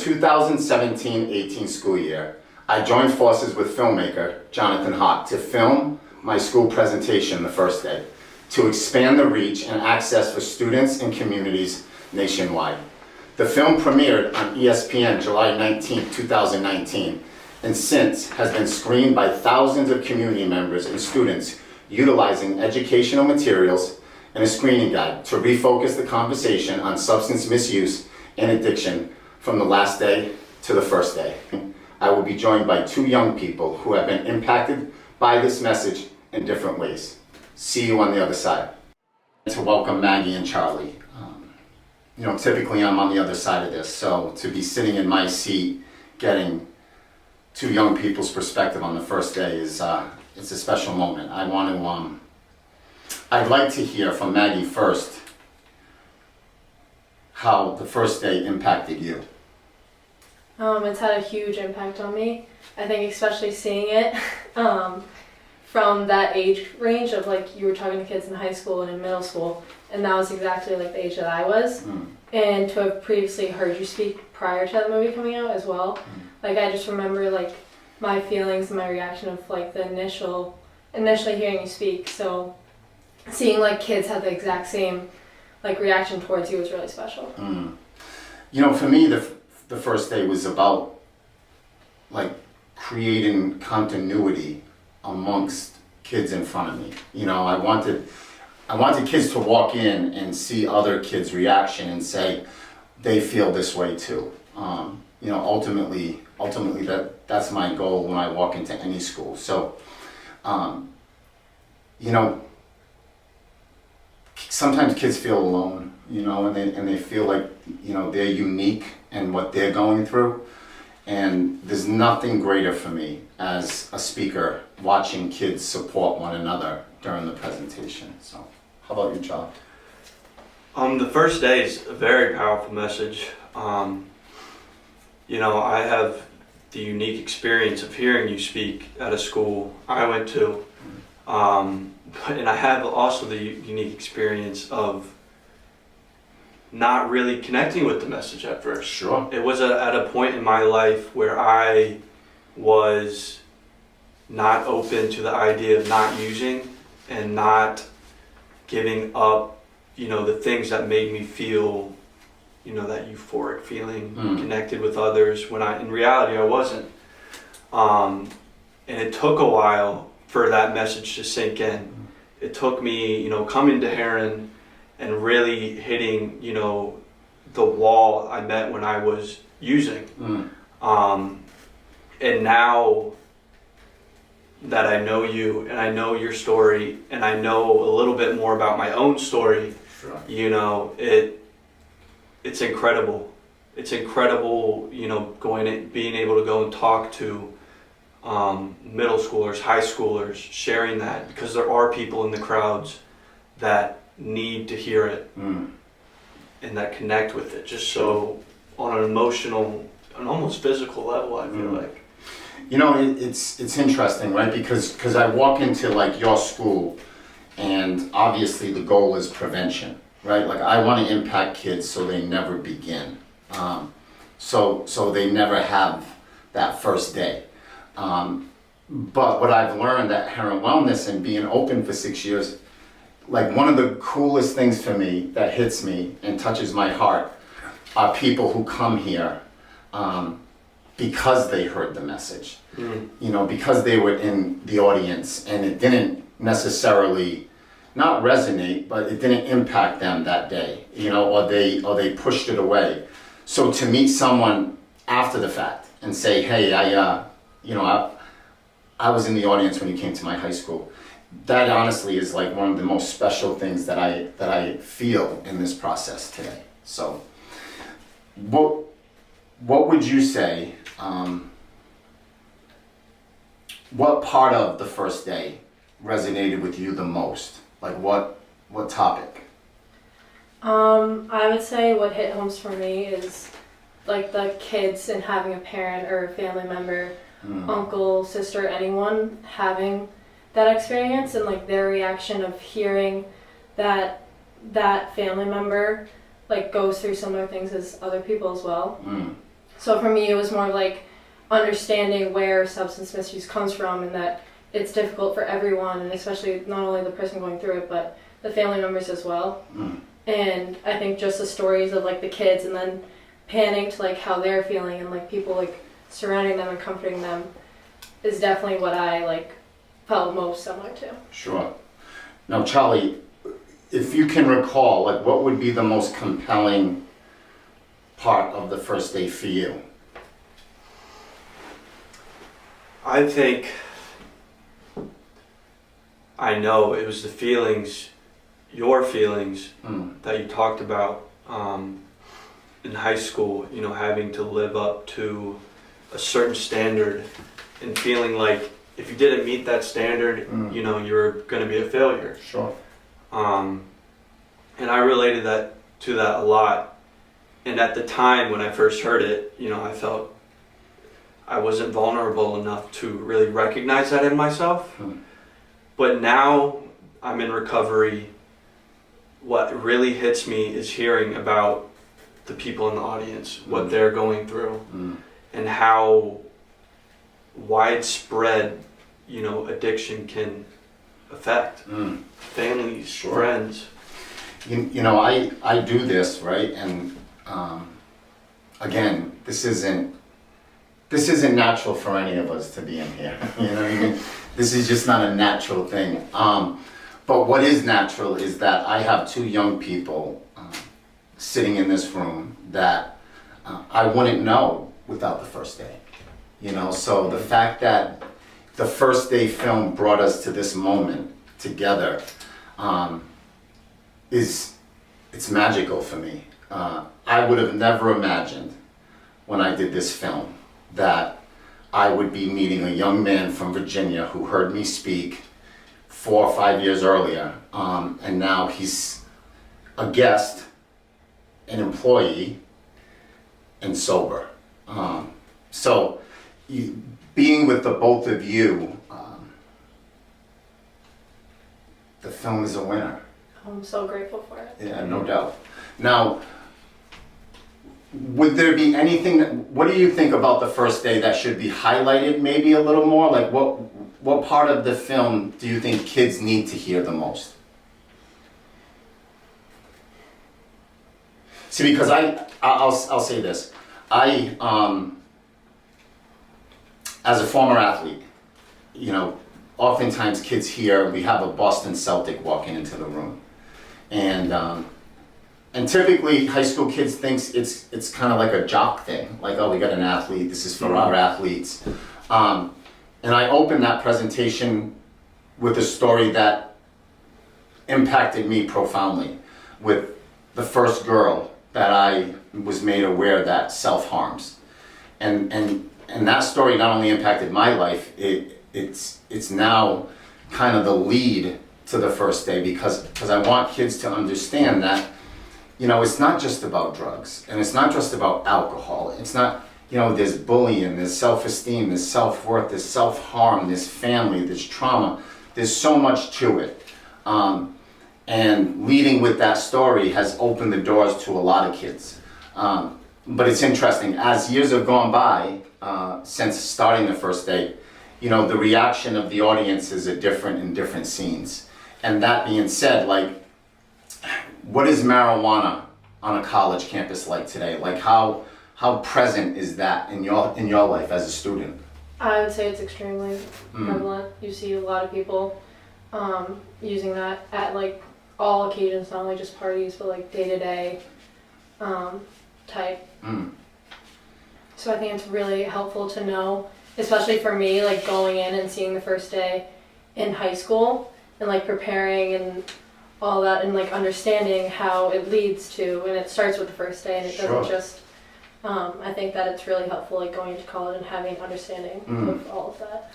2017-18 school year, I joined forces with filmmaker Jonathan Hawk to film my school presentation the first day, to expand the reach and access for students and communities nationwide. The film premiered on ESPN July 19, 2019, and since has been screened by thousands of community members and students utilizing educational materials and a screening guide to refocus the conversation on substance misuse and addiction from the last day to the first day. I will be joined by two young people who have been impacted by this message in different ways. See you on the other side. To welcome Maggie and Charlie. Typically I'm on the other side of this, so to be sitting in my seat getting two young people's perspective on the first day is it's a special moment. I'd like to hear from Maggie first how the first day impacted you. It's had a huge impact on me. I think especially seeing it from that age range of, like, you were talking to kids in high school and in middle school, and that was exactly like the age that I was. And to have previously heard you speak prior to the movie coming out as well, like, I just remember, like, my feelings and my reaction of, like, the initially hearing you speak. So seeing, like, kids have the exact same, like, reaction towards you was really special. For me, the first day was about, like, creating continuity amongst kids in front of me. I wanted kids to walk in and see other kids' reaction and say they feel this way too. Ultimately that's my goal when I walk into any school. So, sometimes kids feel alone, and they feel like, they're unique in what they're going through. And there's nothing greater for me as a speaker watching kids support one another during the presentation. So, how about you, Charlie? The first day is a very powerful message. I have the unique experience of hearing you speak at a school I went to, and I have also the unique experience of not really connecting with the message at first. Sure. It was at a point in my life where I was not open to the idea of not using and not giving up, the things that made me feel, that euphoric feeling, connected with others, when in reality I wasn't. And it took a while for that message to sink in. It took me, coming to Herren and really hitting, the wall I met when I was using. And now that I know you and I know your story and I know a little bit more about my own story, sure. It's incredible. It's incredible, being able to go and talk to middle schoolers, high schoolers, sharing that, because there are people in the crowds that need to hear it and that connect with it, just so on an emotional and almost physical level, I feel like. It's interesting, right? Because I walk into, like, your school, and obviously the goal is prevention, right? Like, I want to impact kids so they never begin, so they never have that first day. But what I've learned at Herren Wellness and being open for 6 years, like, one of the coolest things for me that hits me and touches my heart are people who come here because they heard the message, because they were in the audience and it didn't necessarily not resonate, but it didn't impact them that day, or they pushed it away. So to meet someone after the fact and say, hey, I was in the audience when you came to my high school. That honestly is, like, one of the most special things that I feel in this process today. So, what would you say? What part of the first day resonated with you the most? Like, what topic? I would say what hit home for me is, like, the kids and having a parent or a family member, uncle, sister, anyone having that experience, and, like, their reaction of hearing that family member, like, goes through similar things as other people as well. So for me, it was more like understanding where substance misuse comes from and that it's difficult for everyone, and especially not only the person going through it, but the family members as well. And I think just the stories of like the kids and then panning to like how they're feeling and like people like surrounding them and comforting them is definitely what I like felt most similar to. Sure. Now, Charlie, if you can recall, like what would be the most compelling part of the first day for you? I think I know it was the feelings, your feelings that you talked about in high school, you know, having to live up to a certain standard and feeling like if you didn't meet that standard, you know, you were going to be a failure. Sure. And I related that to that a lot. And at the time when I first heard it, you know, I felt I wasn't vulnerable enough to really recognize that in myself. But now I'm in recovery. What really hits me is hearing about the people in the audience, what they're going through, and how widespread, you know, addiction can affect families, Sure. friends. You know, I do this, right? And again, this isn't natural for any of us to be in here. You know what I mean? This is just not a natural thing. But what is natural is that I have two young people sitting in this room that I wouldn't know without the first day. You know, so the fact that the first day film brought us to this moment together it's magical for me. I would have never imagined when I did this film that I would be meeting a young man from Virginia who heard me speak 4 or 5 years earlier, and now he's a guest, an employee, and sober. So being with the both of you, the film is a winner. I'm so grateful for it. Yeah, no doubt. Now, would there be anything what do you think about the first day that should be highlighted maybe a little more? Like what part of the film do you think kids need to hear the most? See, because I'll say this. I as a former athlete, you know, oftentimes kids hear we have a Boston Celtic walking into the room. And typically high school kids thinks it's kind of like a jock thing, like, oh, we got an athlete, this is for our athletes. And I opened that presentation with a story that impacted me profoundly, with the first girl that I was made aware that self-harms. And that story not only impacted my life, it's now kind of the lead to the first day because I want kids to understand that, you know, it's not just about drugs and it's not just about alcohol. It's not, you know, there's bullying, there's self-esteem, there's self-worth, there's self-harm, there's family, there's trauma. There's so much to it. And leading with that story has opened the doors to a lot of kids. But it's interesting, as years have gone by since starting the first day, you know, the reaction of the audiences are different in different scenes. And that being said, like, what is marijuana on a college campus like today? Like, how present is that in your life as a student? I would say it's extremely prevalent. You see a lot of people using that at like all occasions, not only just parties, but like day-to-day type. So I think it's really helpful to know, especially for me, like going in and seeing the first day in high school and like preparing and all that and like understanding how it leads to, and it starts with the first day and it doesn't just, I think that it's really helpful like going to college and having an understanding of all of that.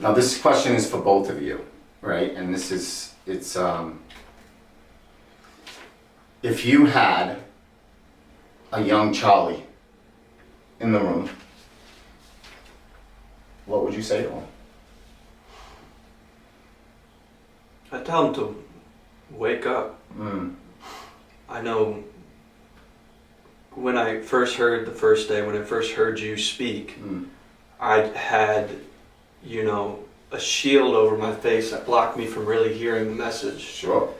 Now this question is for both of you, right? And it's if you had a young Charlie in the room, what would you say to him? I tell him to wake up. I know when I first heard the first day, when I first heard you speak, I had, you know, a shield over my face that blocked me from really hearing the message. Sure.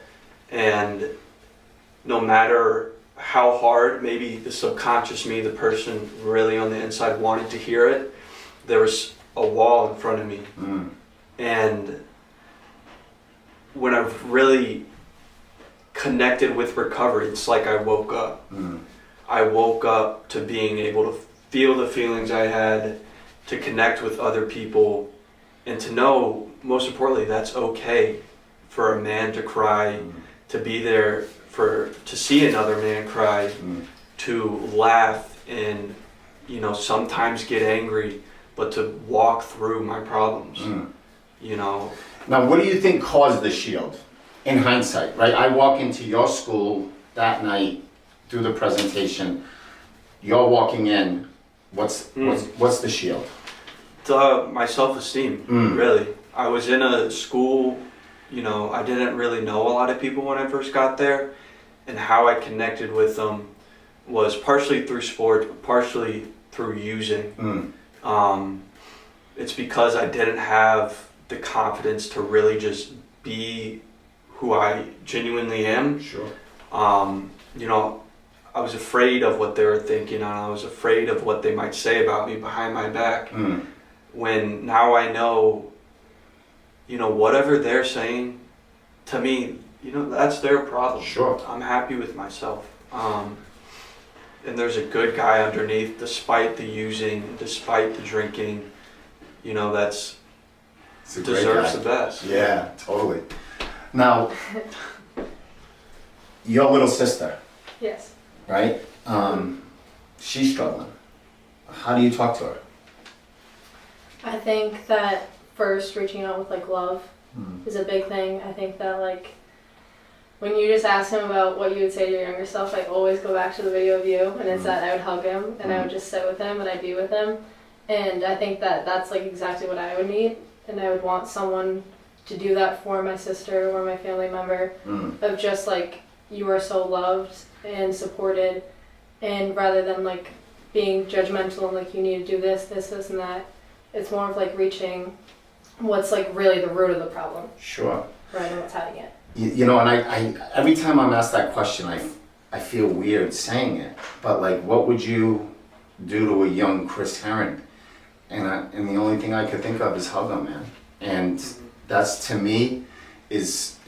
And no matter how hard maybe the subconscious me, the person really on the inside wanted to hear it, there was a wall in front of me. And when I really connected with recovery, it's like I woke up. I woke up to being able to feel the feelings I had, to connect with other people, and to know, most importantly, that's okay for a man to cry, to be there to see another man cry, to laugh and, you know, sometimes get angry, but to walk through my problems, you know. Now, what do you think caused the shield? In hindsight, right? I walk into your school that night, do the presentation. You're walking in. What's the shield? My self-esteem, really. I was in a school, you know, I didn't really know a lot of people when I first got there, and how I connected with them was partially through sport, but partially through using. It's because I didn't have the confidence to really just be who I genuinely am. Sure. You know, I was afraid of what they were thinking, and I was afraid of what they might say about me behind my back. When now I know, you know, whatever they're saying to me, you know, that's their problem. Sure. I'm happy with myself. And there's a good guy underneath, despite the using, despite the drinking, you know, It's a great deserves guy. the best. Yeah, totally. Now, your little sister, Yes. right? She's struggling. How do you talk to her? I think that first reaching out with like love is a big thing. I think that like when you just ask him about what you would say to your younger self, I always go back to the video of you, and it's that I would hug him and I would just sit with him and I'd be with him. And I think that that's like exactly what I would need, and I would want someone to do that for my sister or my family member, of just like, you are so loved and supported, and rather than like being judgmental and like you need to do this and that, it's more of like reaching what's like really the root of the problem, Sure. rather than what's hiding it. You know, and I every time I'm asked that question, I feel weird saying it, but like, what would you do to a young Chris Herren? And the only thing I could think of is hug him, man. And that's, to me, it's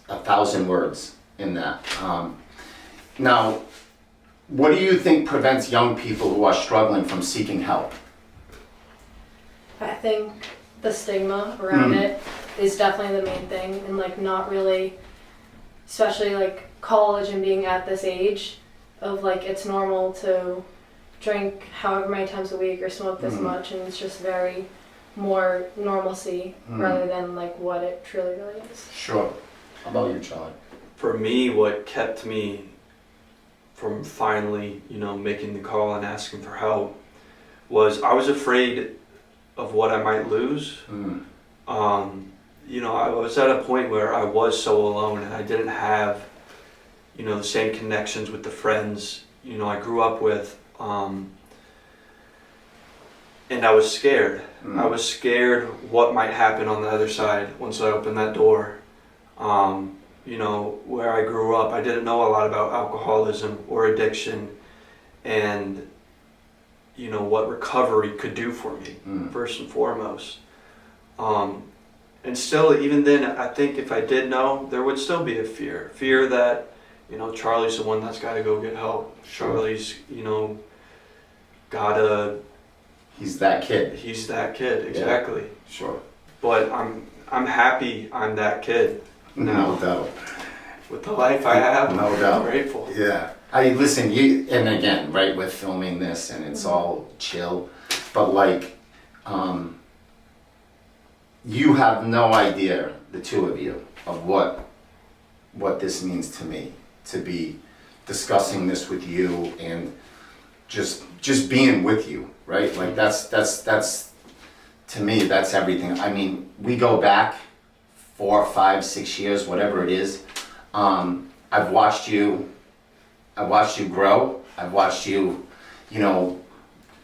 1,000 words in that. Now, what do you think prevents young people who are struggling from seeking help? I think the stigma around it is definitely the main thing, and like not really, especially like college and being at this age of like it's normal to drink however many times a week or smoke this much, and it's just very more normalcy rather than like what it truly really is. Sure. How about you, Charlie? For me, what kept me from finally, you know, making the call and asking for help was I was afraid of what I might lose. You know, I was at a point where I was so alone, and I didn't have, you know, the same connections with the friends, you know, I grew up with. And I was scared. I was scared what might happen on the other side once I opened that door. You know, where I grew up, I didn't know a lot about alcoholism or addiction, and, you know, what recovery could do for me, first and foremost. And still, even then, I think if I did know, there would still be a fear that, you know, Charlie's the one that's got to go get help. Sure. Charlie's, you know, gotta. He's that kid. He's that kid, exactly. Yeah. Sure. But I'm happy I'm that kid. No doubt. With the life I have, No doubt. I'm grateful. Yeah. Listen, and again, right, we're filming this and it's all chill, but like, you have no idea, the two of you, of what this means to me, to be discussing this with you and just being with you, right? Like that's to me, that's everything. I mean, we go back 4, 5, 6 years, whatever it is. I've watched you grow, I've watched you, you know,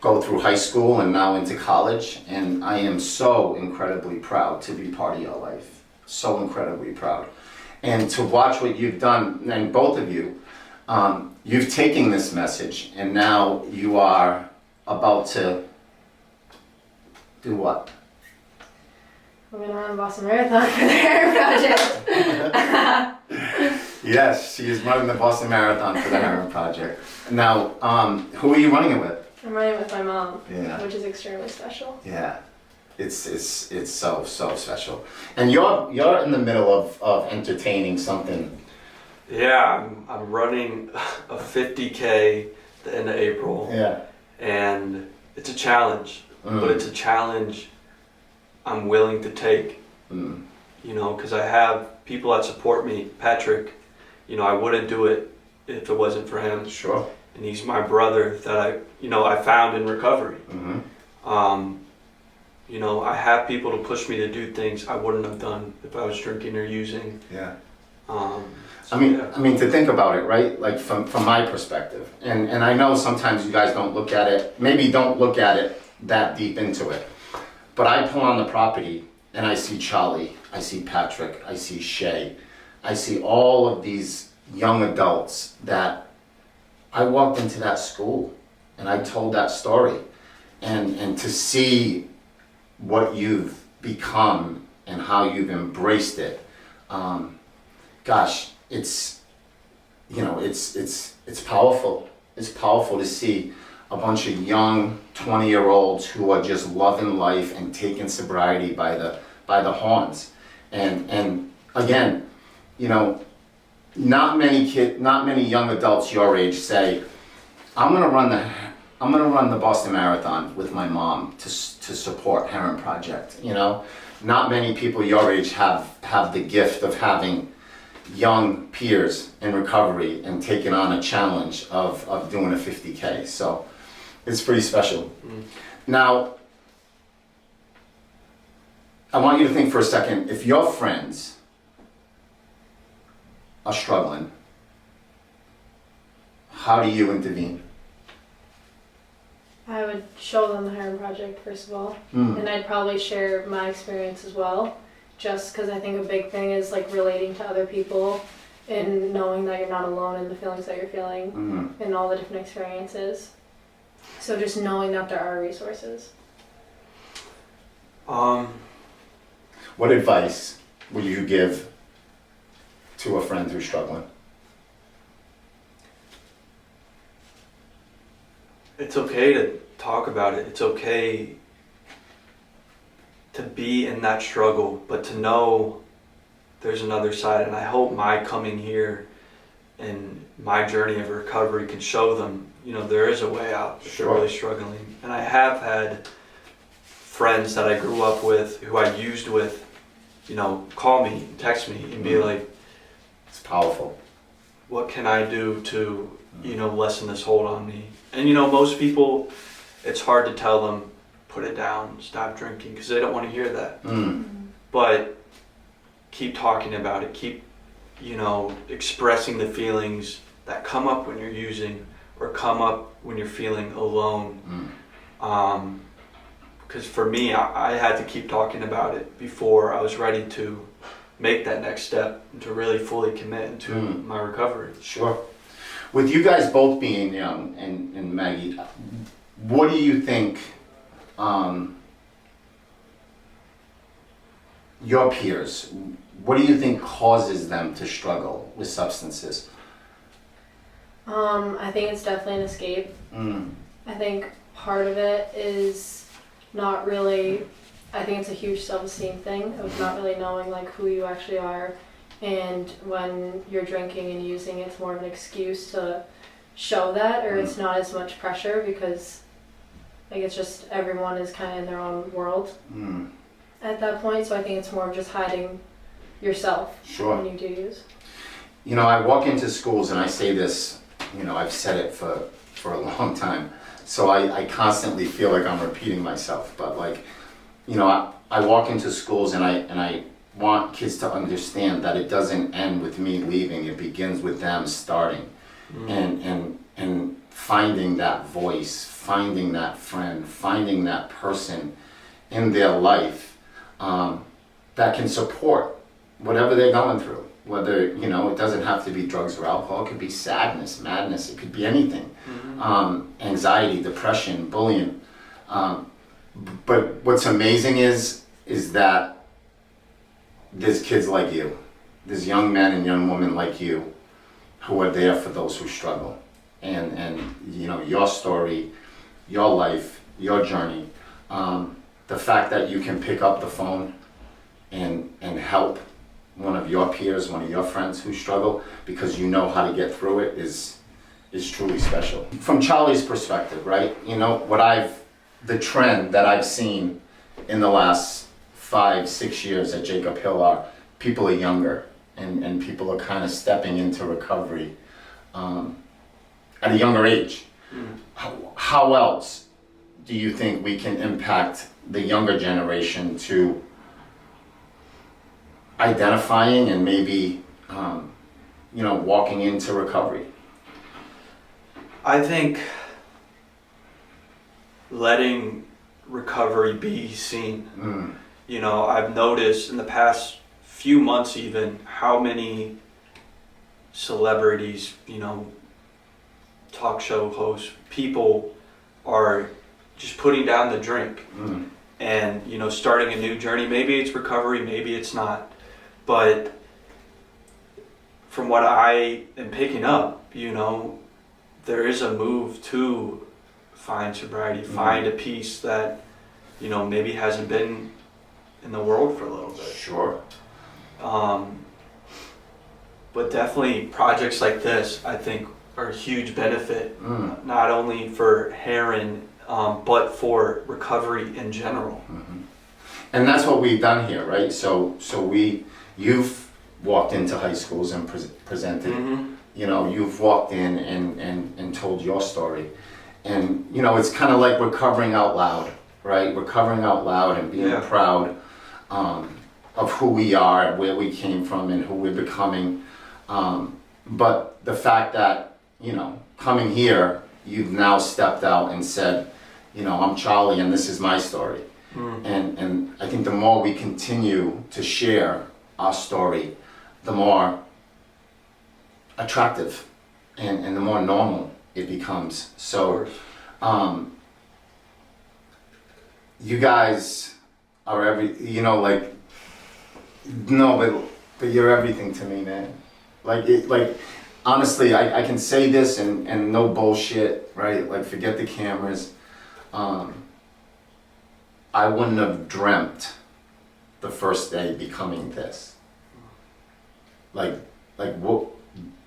go through high school and now into college, and I am so incredibly proud to be part of your life. So incredibly proud. And to watch what you've done, and both of you, you've taken this message and now you are about to do what? I'm gonna run a Boston Marathon for the Herren Project. Yes, she is running the Boston Marathon for the Herren Project. Now, who are you running it with? I'm running with my mom, Yeah. which is extremely special. Yeah, it's so special. And you're in the middle of entertaining something. Yeah, I'm running a 50K at the end of April, Yeah. and it's a challenge, but it's a challenge I'm willing to take. Mm. You know, because I have people that support me. Patrick, you know, I wouldn't do it if it wasn't for him. Sure. And he's my brother that I found in recovery. Mm-hmm. You know, I have people to push me to do things I wouldn't have done if I was drinking or using. Yeah. So, I mean, yeah. to think about it, right? Like from my perspective, and I know sometimes you guys don't look at it, maybe don't look at it that deep into it, but I pull on the property and I see Charlie, I see Patrick, I see Shay, I see all of these young adults that I walked into that school and I told that story, and to see what you've become and how you've embraced it, gosh, it's powerful. It's powerful to see a bunch of young 20-year-olds who are just loving life and taking sobriety by the horns. And again, you know, not many young adults your age say, I'm gonna run the Boston Marathon with my mom to support Herren Project. You know, not many people your age have the gift of having young peers in recovery and taking on a challenge of doing a 50K. So it's pretty special. Now, I want you to think for a second, if your friends are struggling, how do you intervene? I would show them the Herren Project first of all, and I'd probably share my experience as well, just because I think a big thing is like relating to other people and knowing that you're not alone in the feelings that you're feeling and all the different experiences. So just knowing that there are resources. What advice would you give to a friend who's struggling? It's okay to talk about it. It's okay to be in that struggle, but to know there's another side. And I hope my coming here and my journey of recovery can show them, you know, there is a way out if they're really struggling. And I have had friends that I grew up with, who I used with, you know, call me, text me, and be like, It's powerful. what can I do to, you know, lessen this hold on me? And, you know, most people, it's hard to tell them, put it down, stop drinking, because they don't want to hear that. But keep talking about it, keep, you know, expressing the feelings that come up when you're using or come up when you're feeling alone. Because for me, I had to keep talking about it before I was ready to make that next step and to really fully commit into my recovery. Sure. With you guys both being young, and Maggie, what do you think your peers, what do you think causes them to struggle with substances? I think it's definitely an escape. I think part of it is not really, I think it's a huge self-esteem thing of not really knowing like who you actually are, and when you're drinking and using, it's more of an excuse to show that, or it's not as much pressure because like it's just everyone is kind of in their own world at that point. So I think it's more of just hiding yourself when you do use. You know, I walk into schools and I say this, you know, I've said it for a long time, so I constantly feel like I'm repeating myself, but like, you know, I walk into schools and I want kids to understand that it doesn't end with me leaving, it begins with them starting. And finding that voice, finding that friend, finding that person in their life that can support whatever they're going through. Whether, it doesn't have to be drugs or alcohol, it could be sadness, madness, it could be anything. Anxiety, depression, bullying. But what's amazing is that there's kids like you, there's young men and young women like you who are there for those who struggle. And your story, your life, your journey, the fact that you can pick up the phone and help one of your peers, one of your friends who struggle because you know how to get through it is truly special. From Charlie's perspective, right? The trend that I've seen in the last 5-6 years at Jacob Hill are people are younger and people are kind of stepping into recovery at a younger age. How else do you think we can impact the younger generation to identifying and maybe walking into recovery? I think letting recovery be seen. I've noticed in the past few months even how many celebrities, talk show hosts, people are just putting down the drink and, starting a new journey. Maybe it's recovery, maybe it's not. But from what I am picking up, there is a move to find sobriety, find a peace that, maybe hasn't been in the world for a little bit. Sure. But definitely projects like this, I think, are a huge benefit, not only for Herren, but for recovery in general. And that's what we've done here, right? So you've walked into high schools and presented. You've walked in and told your story. And, it's kind of like we're covering out loud, right? We're covering out loud and being proud of who we are, where we came from, and who we're becoming. But the fact that, coming here, you've now stepped out and said, I'm Charlie and this is my story. And I think the more we continue to share our story, the more attractive and the more normal it becomes. So you guys are but you're everything to me, man. Honestly, I can say this and no bullshit, right? Forget the cameras. I wouldn't have dreamt the first day becoming this. What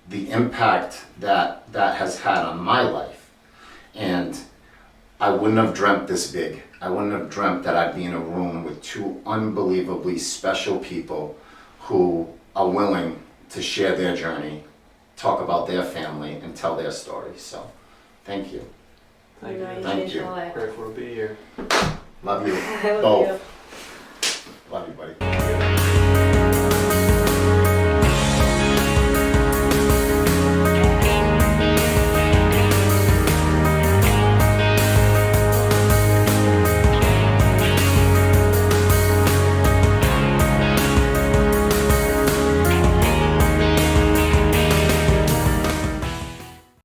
the impact that has had on my life. And I wouldn't have dreamt this big. I wouldn't have dreamt that I'd be in a room with two unbelievably special people who are willing to share their journey, talk about their family, and tell their stories. So, thank you. Thank you. Thank you. Grateful to be here. Love you I love both. you. Love you, buddy.